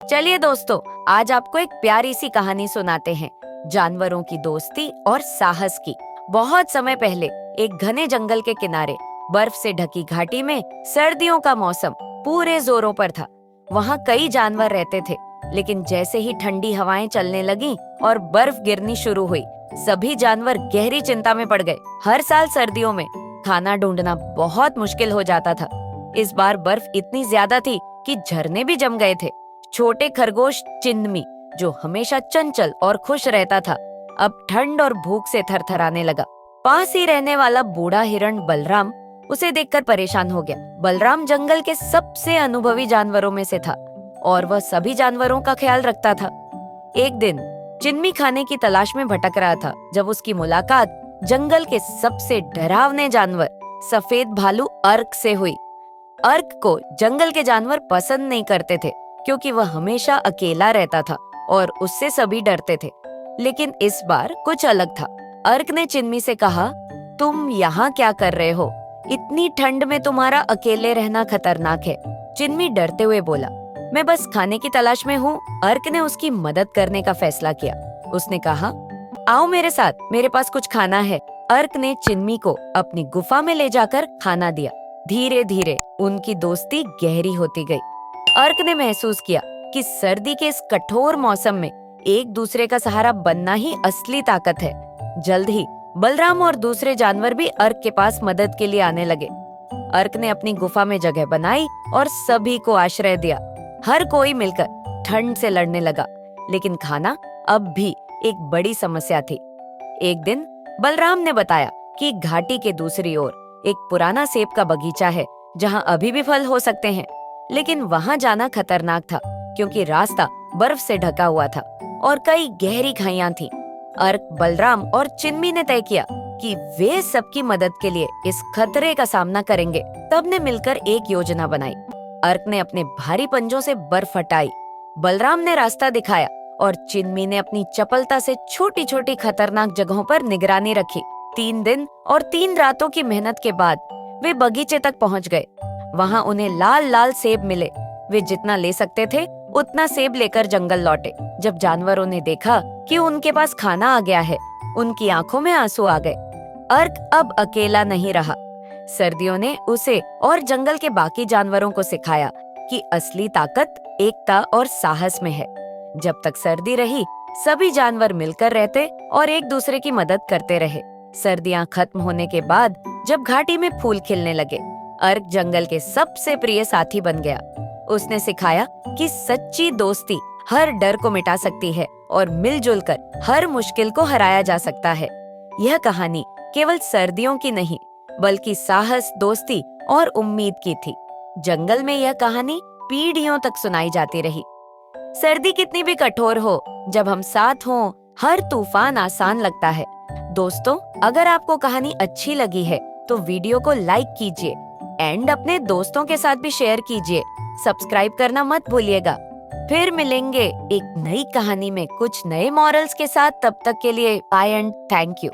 चलिए दोस्तों, आज आपको एक प्यारी सी कहानी सुनाते हैं जानवरों की दोस्ती और साहस की। बहुत समय पहले एक घने जंगल के किनारे बर्फ से ढकी घाटी में सर्दियों का मौसम पूरे जोरों पर था। वहाँ कई जानवर रहते थे, लेकिन जैसे ही ठंडी हवाएं चलने लगीं और बर्फ गिरनी शुरू हुई, सभी जानवर गहरी चिंता में पड़ गए। हर साल सर्दियों में खाना ढूंढना बहुत मुश्किल हो जाता था। इस बार बर्फ इतनी ज्यादा थी कि झरने भी जम गए थे। छोटे खरगोश चिन्मी, जो हमेशा चंचल और खुश रहता था, अब ठंड और भूख से थरथराने लगा। पास ही रहने वाला बूढ़ा हिरण बलराम उसे देखकर परेशान हो गया। बलराम जंगल के सबसे अनुभवी जानवरों में से था और वह सभी जानवरों का ख्याल रखता था। एक दिन चिन्मी खाने की तलाश में भटक रहा था जब उसकी मुलाकात जंगल के सबसे डरावने जानवर सफेद भालू अर्क से हुई। अर्क को जंगल के जानवर पसंद नहीं करते थे, क्योंकि वह हमेशा अकेला रहता था और उससे सभी डरते थे। लेकिन इस बार कुछ अलग था। अर्क ने चिन्मी से कहा, तुम यहाँ क्या कर रहे हो? इतनी ठंड में तुम्हारा अकेले रहना खतरनाक है। चिन्मी डरते हुए बोला, मैं बस खाने की तलाश में हूँ। अर्क ने उसकी मदद करने का फैसला किया। उसने कहा, आओ मेरे साथ, मेरे पास कुछ खाना है। अर्क ने चिन्मी को अपनी गुफा में ले जाकर खाना दिया। धीरे धीरे उनकी दोस्ती गहरी होती गई। अर्क ने महसूस किया कि सर्दी के इस कठोर मौसम में एक दूसरे का सहारा बनना ही असली ताकत है। जल्द ही बलराम और दूसरे जानवर भी अर्क के पास मदद के लिए आने लगे। अर्क ने अपनी गुफा में जगह बनाई और सभी को आश्रय दिया। हर कोई मिलकर ठंड से लड़ने लगा, लेकिन खाना अब भी एक बड़ी समस्या थी। एक दिन बलराम ने बताया कि घाटी के दूसरी ओर एक पुराना सेब का बगीचा है, जहां अभी भी फल हो सकते हैं। लेकिन वहां जाना खतरनाक था, क्योंकि रास्ता बर्फ से ढका हुआ था और कई गहरी खाइयां थीं। अर्क, बलराम और चिन्मी ने तय किया कि वे सबकी मदद के लिए इस खतरे का सामना करेंगे। तब ने मिलकर एक योजना बनाई। अर्क ने अपने भारी पंजों से बर्फ हटाई, बलराम ने रास्ता दिखाया और चिन्मी ने अपनी चपलता से छोटी छोटी खतरनाक जगहों पर निगरानी रखी। 3 दिन और 3 रातों की मेहनत के बाद वे बगीचे तक पहुंच गए। वहां उन्हें लाल लाल सेब मिले। वे जितना ले सकते थे उतना सेब लेकर जंगल लौटे। जब जानवरों ने देखा कि उनके पास खाना आ गया है, उनकी आंखों में आंसू आ गए। अर्क अब अकेला नहीं रहा। सर्दियों ने उसे और जंगल के बाकी जानवरों को सिखाया कि असली ताकत एकता और साहस में है। जब तक सर्दी रही, सभी जानवर मिलकर रहते और एक दूसरे की मदद करते रहे। सर्दियां खत्म होने के बाद जब घाटी में फूल खिलने लगे, अर्क जंगल के सबसे प्रिय साथी बन गया। उसने सिखाया कि सच्ची दोस्ती हर डर को मिटा सकती है और मिलजुल कर हर मुश्किल को हराया जा सकता है। यह कहानी केवल सर्दियों की नहीं, बल्कि साहस, दोस्ती और उम्मीद की थी। जंगल में यह कहानी पीढ़ियों तक सुनाई जाती रही। सर्दी कितनी भी कठोर हो, जब हम साथ हों, हर तूफान आसान लगता है। दोस्तों, अगर आपको कहानी अच्छी लगी है तो वीडियो को लाइक कीजिए एंड अपने दोस्तों के साथ भी शेयर कीजिए। सब्सक्राइब करना मत भूलिएगा। फिर मिलेंगे एक नई कहानी में कुछ नए मॉरल्स के साथ। तब तक के लिए बाय एंड थैंक यू।